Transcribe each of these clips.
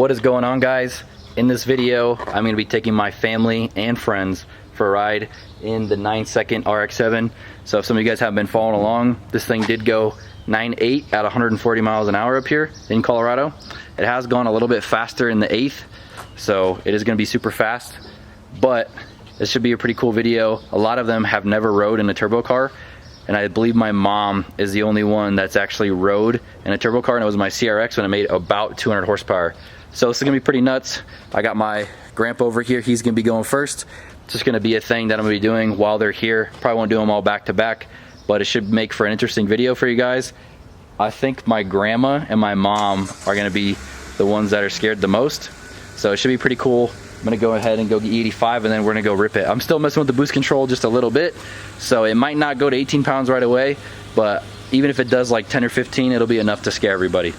What is going on, guys? In this video, I'm going to be taking my family and friends for a ride in the 9-second RX-7. So if some of you guys have been following along, this thing did go 9.8 at 140 miles an hour up here in Colorado. It has gone a little bit faster in the 8th, so it is going to be super fast, but this should be a pretty cool video. A lot of them have never rode in a turbo car, and I believe my mom is the only one that's actually rode in a turbo car, and it was my CRX when it made about 200 horsepower. So this is gonna be pretty nuts. I got my grandpa over here. He's gonna be going first. It's just gonna be a thing that I'm gonna be doing while they're here. Probably won't do them all back to back, but it should make for an interesting video for you guys. I think my grandma and my mom are gonna be the ones that are scared the most. So it should be pretty cool. I'm gonna go ahead and go get 85 and then we're gonna go rip it. I'm still messing with the boost control just a little bit, so it might not go to 18 pounds right away, but even if it does like 10 or 15, it'll be enough to scare everybody.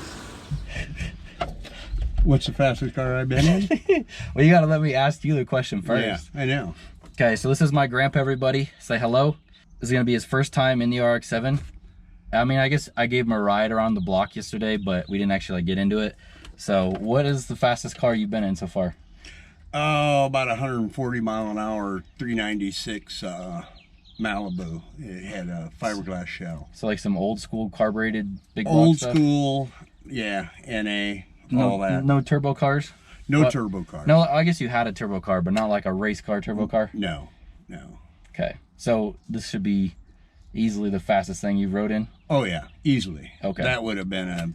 What's the fastest car I've been in? Well, you gotta let me ask you the question first. Yeah, I know. Okay, so this is my grandpa, everybody. Say hello. This is gonna be his first time in the RX-7. I mean, I guess I gave him a ride around the block yesterday, but we didn't actually get into it. So what is the fastest car you've been in so far? Oh, about 140 mile an hour, 396 Malibu. It had a fiberglass shell. So like some old school carbureted big block Old stuff? school, yeah, NA, all that. No turbo cars? No turbo cars. No, I guess you had a turbo car, but not like a race car turbo car? No. Okay, so this should be easily the fastest thing you've rode in? Oh yeah, easily. Okay. That would have been a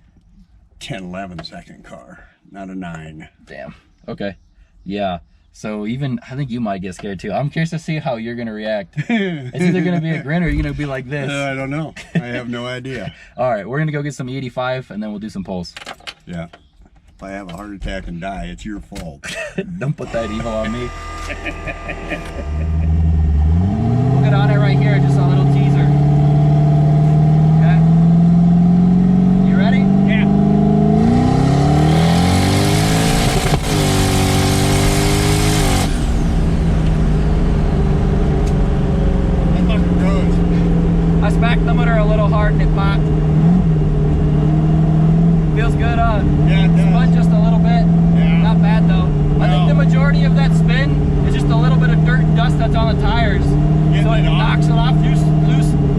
10, 11 second car, not a 9. Damn. Okay. Yeah. So even, I think you might get scared too. I'm curious to see how you're going to react. It's either going to be a grin or you're going to be like this. I don't know. I have no idea. All right, we're going to go get some E85 and then we'll do some pulls. Yeah. If I have a heart attack and die, it's your fault. Don't put that evil on me. We'll get on it right here, just a little teaser. Okay? You ready? Yeah. I smacked the motor a little hard and it popped. Feels good, yeah, it does. Spun just a little bit. Yeah. Not bad though. No. I think the majority of that spin is just a little bit of dirt and dust that's on the tires. So it knocks it off loose,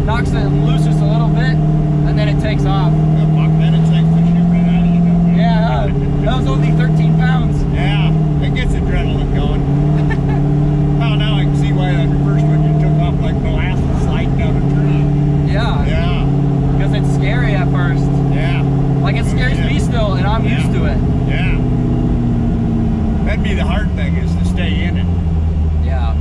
knocks it loose just a little bit, and then it takes off. Then it takes the shit right out of you. Yeah, that was only 13 pounds. Yeah, it gets adrenaline going. Oh, now I can see why on the first one you took off like molasses sliding down a tree. Yeah. Yeah. Because it's scary at first. Yeah. Like it scares me still, and I'm used to it. Yeah. That'd be the hard thing, is to stay in it. Yeah.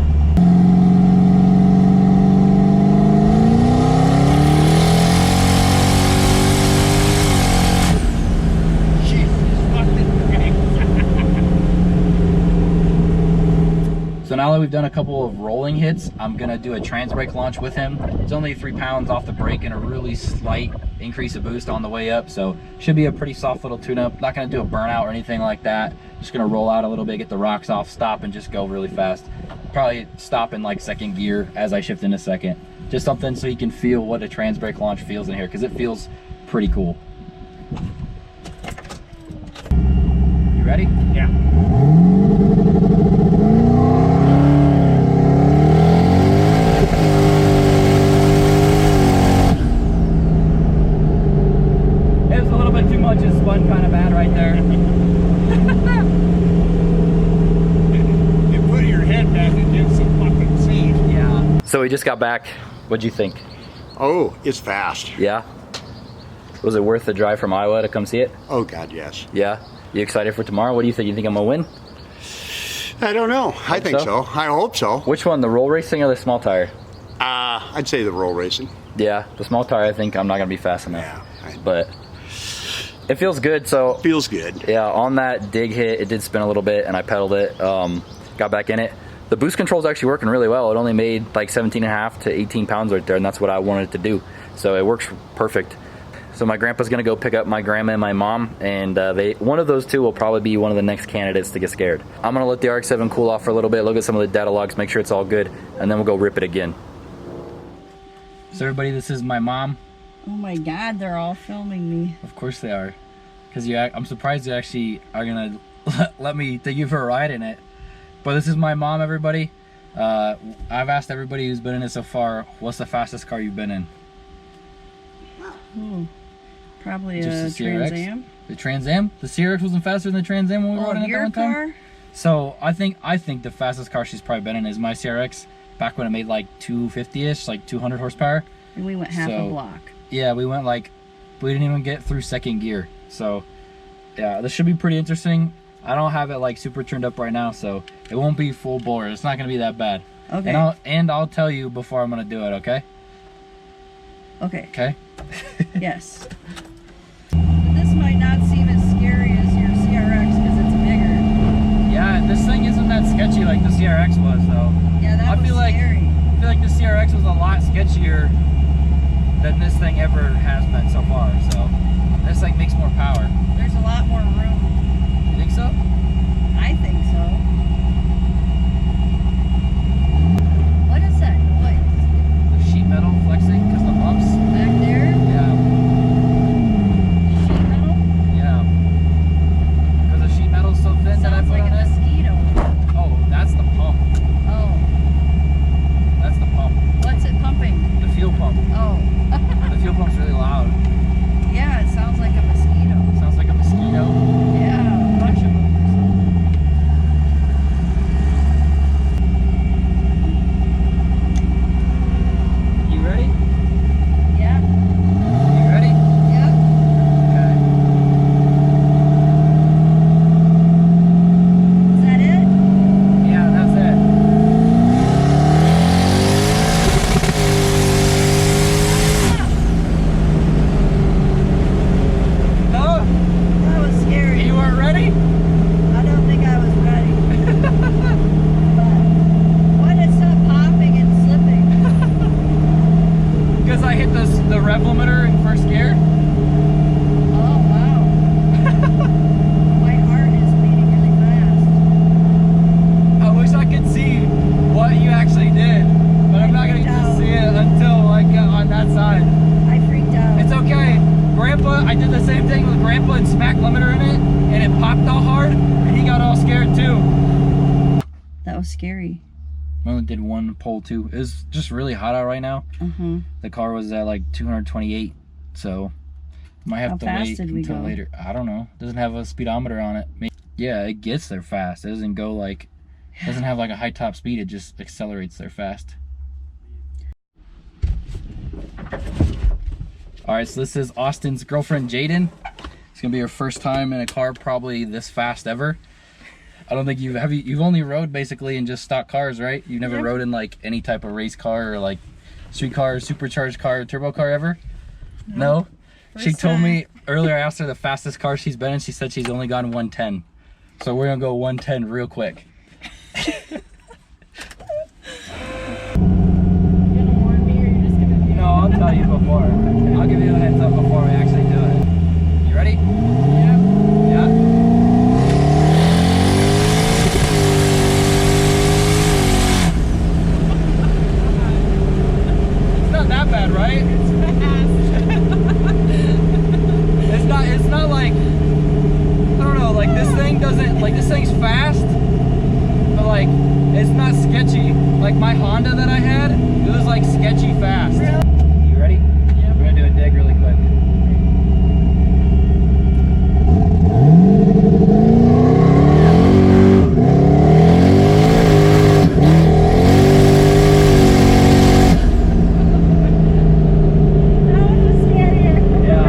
So now that we've done a couple of rolling hits, I'm gonna do a Transbrake launch with him. It's only 3 pounds off the brake and a really slight increase of boost on the way up, so should be a pretty soft little tune-up. Not gonna do a burnout or anything like that. Just gonna roll out a little bit, get the rocks off, stop, and just go really fast. Probably stop in like second gear as I shift into second. Just something so you can feel what a Transbrake launch feels in here, because it feels pretty cool. You ready? Yeah. It spun kind of bad right there. You put your head back and give some fucking seat. Yeah. So we just got back. What'd you think? Oh, it's fast. Yeah? Was it worth the drive from Iowa to come see it? Oh, God, yes. Yeah? You excited for tomorrow? What do you think? You think I'm gonna win? I don't know. I think so. I hope so. Which one, the roll racing or the small tire? I'd say the roll racing. Yeah, the small tire, I think I'm not gonna be fast enough. Yeah. But it feels good, so. Feels good. Yeah, on that dig hit, it did spin a little bit and I pedaled it, got back in it. The boost control is actually working really well. It only made like 17.5 to 18 pounds right there, and that's what I wanted it to do. So it works perfect. So my grandpa's gonna go pick up my grandma and my mom, and one of those two will probably be one of the next candidates to get scared. I'm gonna let the RX-7 cool off for a little bit, look at some of the data logs, make sure it's all good, and then we'll go rip it again. So everybody, this is my mom. Oh my God, they're all filming me. Of course they are. Because I'm surprised you actually are gonna let me take you for a ride in it. But this is my mom, everybody. I've asked everybody who's been in it so far, what's the fastest car you've been in? Probably a Trans Am. The Trans Am? The CRX wasn't faster than the Trans Am when we were riding it that one time? So I think the fastest car she's probably been in is my CRX, back when it made like 250-ish, like 200 horsepower. And we went half a block. Yeah, we went like, we didn't even get through second gear. So yeah, this should be pretty interesting. I don't have it like super turned up right now, so it won't be full bore. It's not gonna be that bad. Okay. And I'll tell you before I'm gonna do it, okay? Okay. Okay? Yes. This might not seem as scary as your CRX because it's bigger. Yeah, this thing isn't that sketchy like the CRX was, though. Yeah, that was scary. I feel like the CRX was a lot sketchier than this thing ever has been so far. So this thing makes more power. There's a lot more room. You think so? I think so. What is that noise? The sheet metal flexing because the bumps. Back there? Yeah. Sheet metal? Yeah. Because the sheet metal's so thin that I Sounds put like on a it. mosquito. Oh, that's the pump. Oh. That's the pump. What's it pumping? The fuel pump. Oh. The fuel pump's really loud. Yeah, it sounds like a mosquito. Sounds like a mosquito. Yeah, a bunch of them. You ready? Yeah. You ready? Yep. Okay. Is that it? Yeah, that's it. No? That was scary. You weren't ready? I don't think I was ready. But why did it stop popping and slipping? Because I hit the rev limiter in first gear. Oh, wow. My heart is beating really fast. I wish I could see what you actually did, but I'm not going to see it until I get on that side. I freaked out. It's okay. Grandpa, I did the same thing with Grandpa and smacked limiter in it, and it popped all hard, and he got all scared too. That was scary. I only did one pole too. It was just really hot out right now. The car was at like 228, so might have to wait until later. I don't know. Doesn't have a speedometer on it. Yeah, it gets there fast. It doesn't go like, doesn't have like a high top speed. It just accelerates there fast. All right, so this is Austin's girlfriend, Jaden. It's gonna be her first time in a car probably this fast ever. I don't think you've only rode basically in just stock cars, right? You've never rode in like any type of race car or like street car, supercharged car, turbo car ever? No? She told me earlier, I asked her the fastest car she's been in, she said she's only gone 110. So we're gonna go 110 real quick. No, I'll tell you before. I'll give you a heads up before we actually do it. You ready? Yeah. Yeah? It's not that bad, right? It's not like, I don't know, like this thing doesn't, like this thing's fast, but like, it's not sketchy. Like my Honda that I had, it was like sketchy fast. Really? You ready? Yeah. We're gonna do a dig really quick. That one was scarier. Yeah.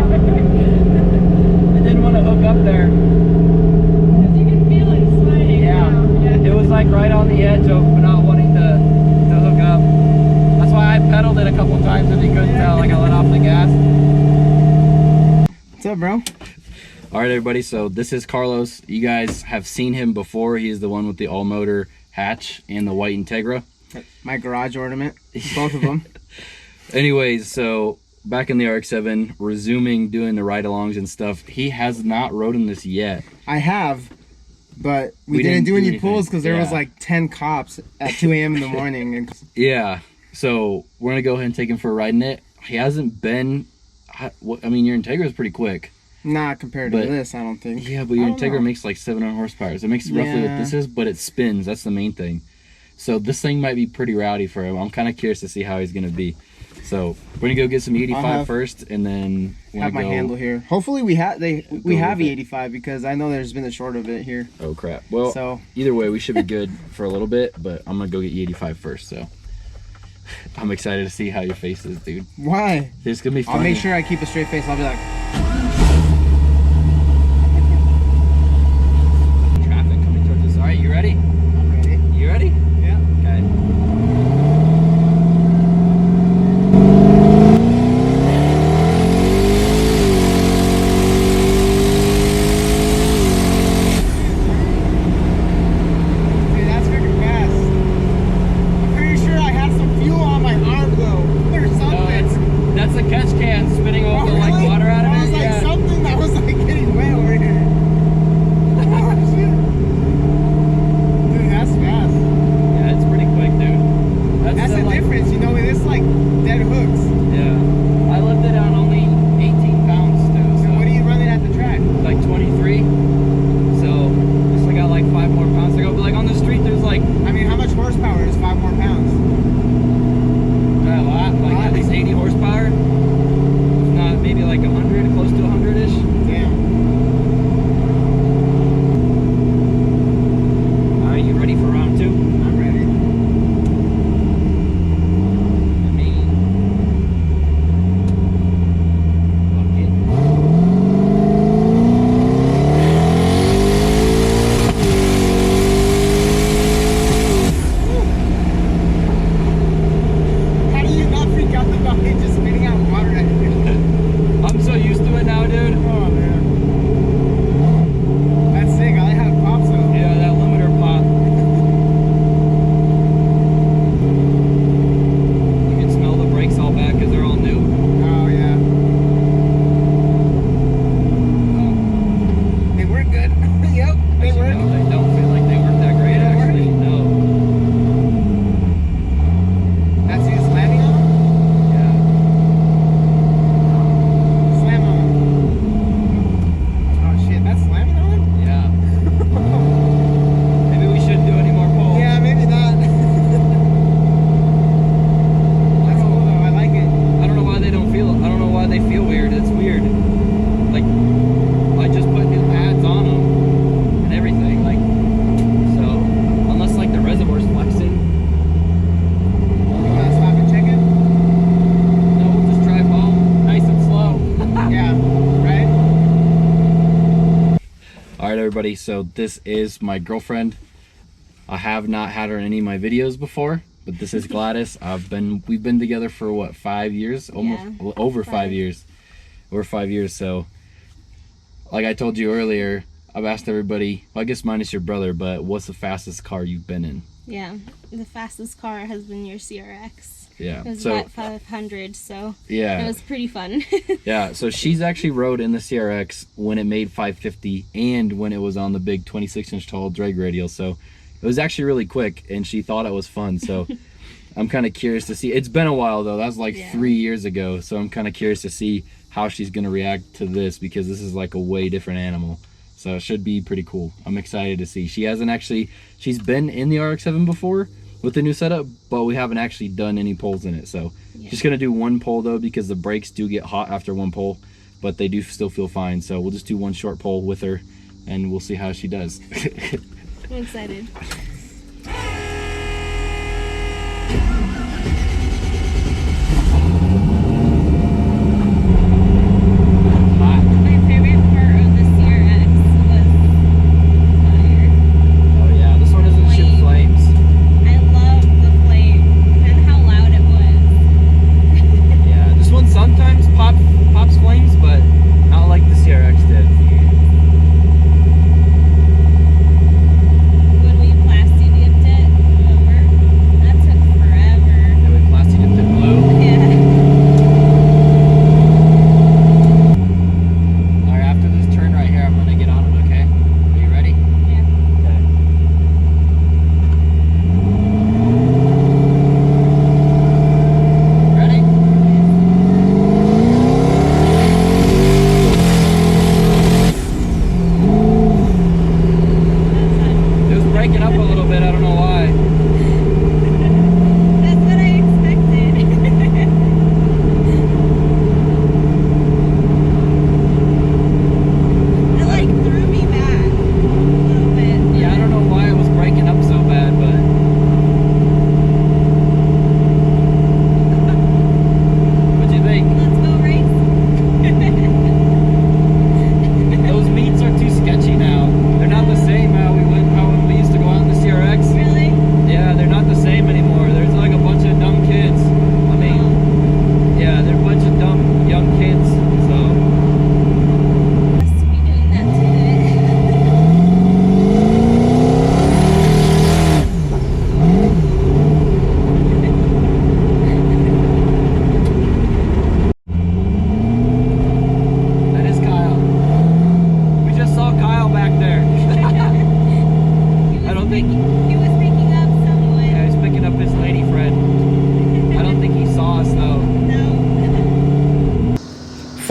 I didn't want to hook up there. Because you can feel it sliding. Yeah. It was like right on the edge of not wanting to hook up. That's why I pedaled it a couple times if you couldn't tell, like I let off the gas. What's up, bro? All right, everybody, so this is Carlos. You guys have seen him before. He's the one with the all-motor hatch and the white Integra. My garage ornament, both of them. Anyways, so back in the RX-7, resuming doing the ride-alongs and stuff. He has not rode in this yet. I have, but we didn't do any pulls because there was like 10 cops at 2 a.m. in the morning. And yeah, so we're going to go ahead and take him for a ride in it. He hasn't been, I mean, your Integra is pretty quick. Not compared But- to this, I don't think. Yeah, but your I don't Integra know. makes like 700 horsepower. So it makes roughly what this is, but it spins. That's the main thing. So this thing might be pretty rowdy for him. I'm kind of curious to see how he's gonna be. So we're gonna go get some E85 first, and then Have my handle here. Hopefully we have we have with it. E85 because I know there's been a short of it here. Oh crap. Well, So either way, we should be good for a little bit. But I'm gonna go get E85 first. So I'm excited to see how your face is, dude. why? It's gonna be fun. I'll make sure I keep a straight face. I'll be like, Traffic coming towards us. All right, you ready? I'm ready. You ready? Yeah. Okay. Dude, that's freaking fast. I'm pretty sure I had some fuel on my arm though, or No, something. that's a catch can spitting Oh, over like really? water out of I it. was like Yeah. something that was like getting wet over here. Oh, shit. Dude, that's fast. Yeah, it's pretty quick, dude. That's the like, difference, you know, with this like dead hooks. Yeah. I left it on only 18 pounds too. So So what are you running at the track? like 23. So still got like 5 more pounds to go. But like on the street, there's like I mean, how much horsepower is 5 more pounds? a lot, like at least 80 horsepower. If not, maybe like 100, close to 100-ish. Damn. All right, you ready for round 2? I'm ready. I mean, fuck it. How do you not freak out about it just spitting out water at you? I'm so used to it now, dude. Oh, man. That's sick. I like how it pops though. Yeah, that limiter pop. You can smell the brakes all back because they're all new. Oh, yeah. They work good. Yep, they Actually, work. no, they don't feel like they work that great, They don't work? actually. No. That's you just landing on them? Yeah. Slam on them. Oh, shit. That's slamming on them? Yeah. Maybe we shouldn't do any more polls. Yeah, maybe not. That's cool though. I like it. I don't know why they don't feel. I don't know why they feel weird. It's weird. Like I just put new pads on them and everything. Like so, unless like the reservoir's flexing, You wanna stop and check it? no, we'll just drive home nice and slow. Yeah, right? All right, everybody. So this is my girlfriend. I have not had her in any of my videos before, but this is Gladys. We've been together for what, 5 years? Almost over 5 years. Over 5 years. So, like I told you earlier, I've asked everybody. Well, I guess minus your brother, but what's the fastest car you've been in? Yeah, the fastest car has been your CRX. Yeah. It was So about 500, so yeah. it was pretty fun. Yeah, so she's actually rode in the CRX when it made 550 and when it was on the big 26-inch tall drag radial. So it was actually really quick, and she thought it was fun. So I'm kind of curious to see. It's been a while, though. That was like 3 years ago. So I'm kind of curious to see how she's going to react to this because this is like a way different animal. So it should be pretty cool. I'm excited to see. She's been in the RX-7 before with the new setup, but we haven't actually done any pulls in it. So just gonna do one pull though, because the brakes do get hot after one pull, but they do still feel fine. So we'll just do one short pull with her and we'll see how she does. I'm excited. My favorite part of the CRX was fire. Oh yeah, this one doesn't shoot flames. I loved the flame and how loud it was. Yeah, this one sometimes pops flames, but not like the CRX did. When we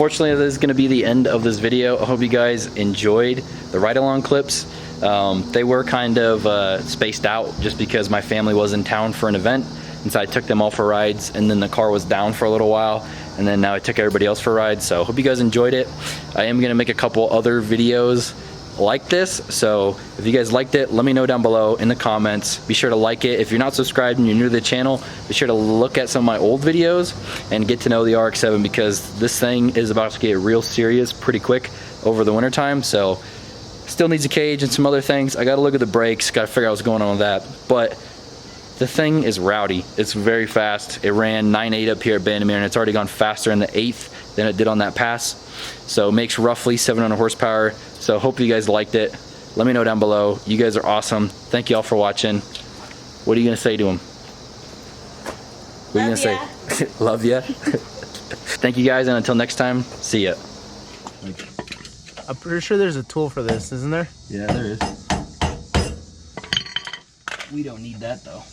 unfortunately, this is going to be the end of this video. I hope you guys enjoyed the ride-along clips. They were kind of spaced out just because my family was in town for an event, and so I took them all for rides, and then the car was down for a little while, and then now I took everybody else for rides. So hope you guys enjoyed it. I am going to make a couple other videos like this, so if you guys liked it, let me know down below in the comments. Be sure to like it. If you're not subscribed and you're new to the channel, be sure to look at some of my old videos and get to know the RX-7, because this thing is about to get real serious pretty quick over the winter time. So still needs a cage and some other things. I gotta look at the brakes, gotta figure out what's going on with that, but the thing is rowdy. It's very fast. It ran 9.8 up here at Bandimere, and it's already gone faster in the 8th than it did on that pass. So it makes roughly 700 horsepower. So hope you guys liked it. Let me know down below. You guys are awesome. Thank you all for watching. What are you gonna say to them? What are you gonna say? Love ya. Thank you guys, and until next time, see ya. I'm pretty sure there's a tool for this, isn't there? Yeah, there is. We don't need that though.